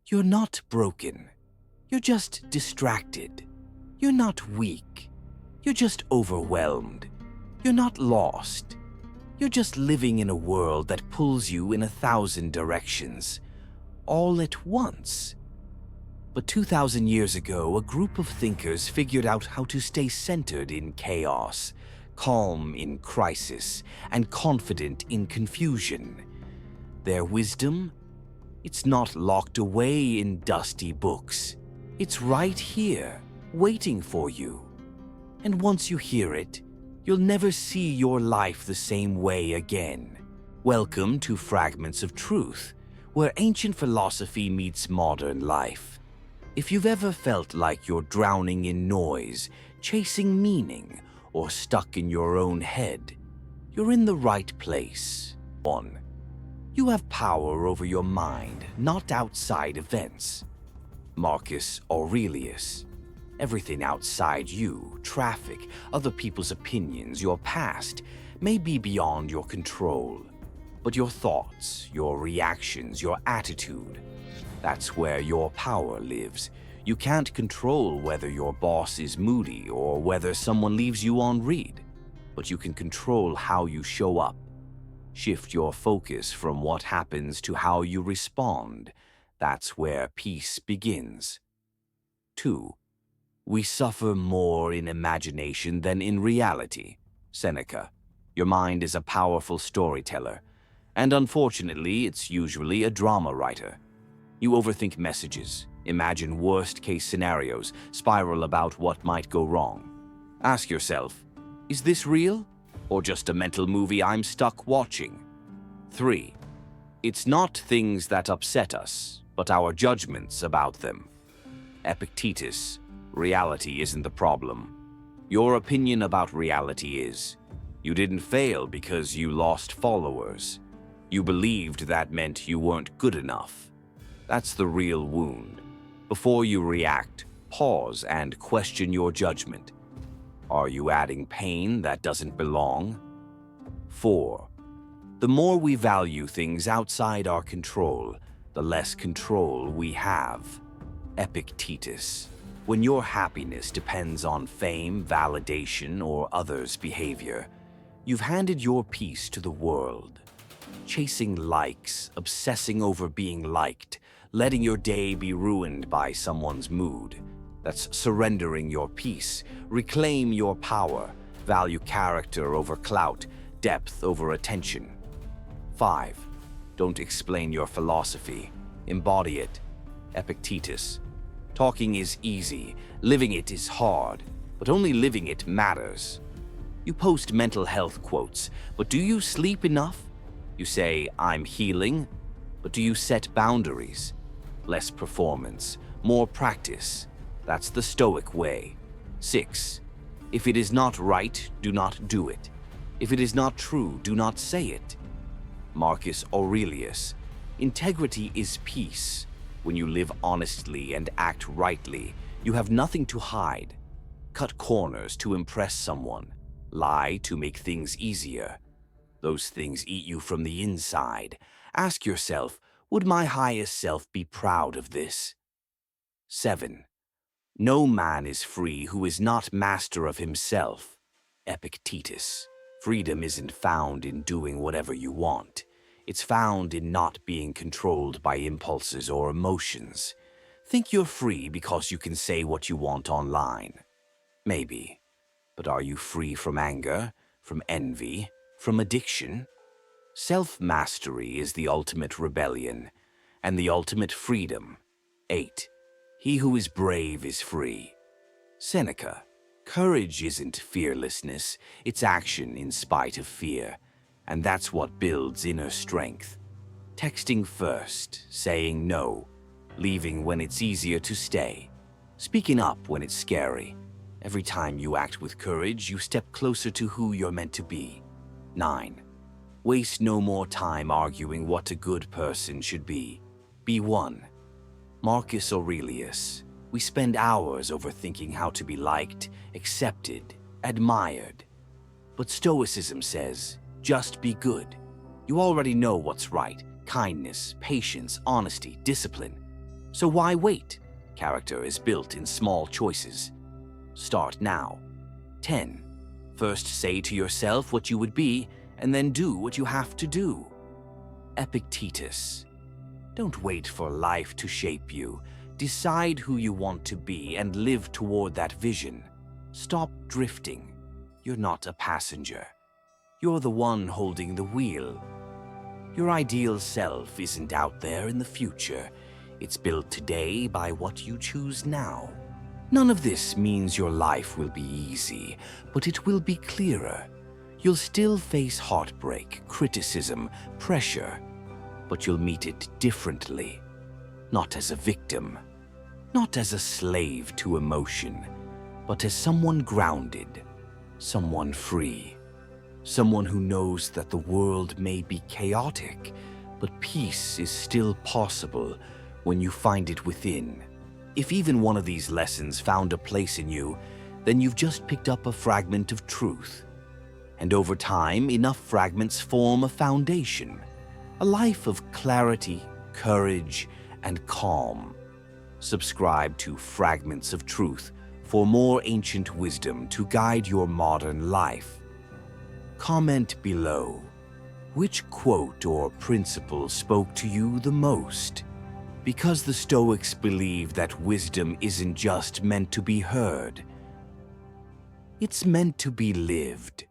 You're not broken. You're just distracted. You're not weak. You're just overwhelmed. You're not lost. You're just living in a world that pulls you in 1,000 directions, all at once. But 2,000 years ago, a group of thinkers figured out how to stay centered in chaos, calm in crisis, and confident in confusion. Their wisdom? It's not locked away in dusty books. It's right here, waiting for you. And once you hear it, you'll never see your life the same way again. Welcome to Fragments of Truth, where ancient philosophy meets modern life. If you've ever felt like you're drowning in noise, chasing meaning, or stuck in your own head, you're in the right place. 1. You have power over your mind, not outside events. Marcus Aurelius. Everything outside you, traffic, other people's opinions, your past, may be beyond your control. But your thoughts, your reactions, your attitude, that's where your power lives. You can't control whether your boss is moody or whether someone leaves you on read, but you can control how you show up. Shift your focus from what happens to how you respond. That's where peace begins. 2. We suffer more in imagination than in reality. Seneca. Your mind is a powerful storyteller, and unfortunately, it's usually a drama writer. You overthink messages, imagine worst-case scenarios, spiral about what might go wrong. Ask yourself, is this real, or just a mental movie I'm stuck watching? 3. It's not things that upset us, but our judgments about them. Epictetus. Reality isn't the problem. Your opinion about reality is. You didn't fail because you lost followers. You believed that meant you weren't good enough. That's the real wound. Before you react, pause and question your judgment. Are you adding pain that doesn't belong? 4. The more we value things outside our control, the less control we have. Epictetus. When your happiness depends on fame, validation, or others' behavior, you've handed your peace to the world. Chasing likes, obsessing over being liked, letting your day be ruined by someone's mood. That's surrendering your peace. Reclaim your power. Value character over clout, depth over attention. 5. Don't explain your philosophy. Embody it. Epictetus. Talking is easy, living it is hard, but only living it matters. You post mental health quotes, but do you sleep enough? You say, I'm healing, but do you set boundaries? Less performance, more practice. That's the Stoic way. 6. If it is not right, do not do it. If it is not true, do not say it. Marcus Aurelius. Integrity is peace. When you live honestly and act rightly, you have nothing to hide. Cut corners to impress someone. Lie to make things easier. Those things eat you from the inside. Ask yourself, would my highest self be proud of this? 7. No man is free who is not master of himself. Epictetus. Freedom isn't found in doing whatever you want. It's found in not being controlled by impulses or emotions. Think you're free because you can say what you want online. Maybe. But are you free from anger, from envy, from addiction? Self-mastery is the ultimate rebellion, and the ultimate freedom. 8. He who is brave is free. Seneca. Courage isn't fearlessness, it's action in spite of fear. And that's what builds inner strength. Texting first, saying no, leaving when it's easier to stay, speaking up when it's scary. Every time you act with courage, you step closer to who you're meant to be. 9. Waste no more time arguing what a good person should be. Be one. Marcus Aurelius. We spend hours overthinking how to be liked, accepted, admired. But Stoicism says, just be good. You already know what's right. Kindness, patience, honesty, discipline. So why wait? Character is built in small choices. Start now. 10. First say to yourself what you would be, and then do what you have to do. Epictetus. Don't wait for life to shape you. Decide who you want to be and live toward that vision. Stop drifting. You're not a passenger. You're the one holding the wheel. Your ideal self isn't out there in the future. It's built today by what you choose now. None of this means your life will be easy, but it will be clearer. You'll still face heartbreak, criticism, pressure, but you'll meet it differently. Not as a victim, not as a slave to emotion, but as someone grounded, someone free, someone who knows that the world may be chaotic, but peace is still possible when you find it within. If even one of these lessons found a place in you, then you've just picked up a fragment of truth. And over time, enough fragments form a foundation, a life of clarity, courage, and calm. Subscribe to Fragments of Truth for more ancient wisdom to guide your modern life. Comment below. Which quote or principle spoke to you the most? Because the Stoics believe that wisdom isn't just meant to be heard, it's meant to be lived.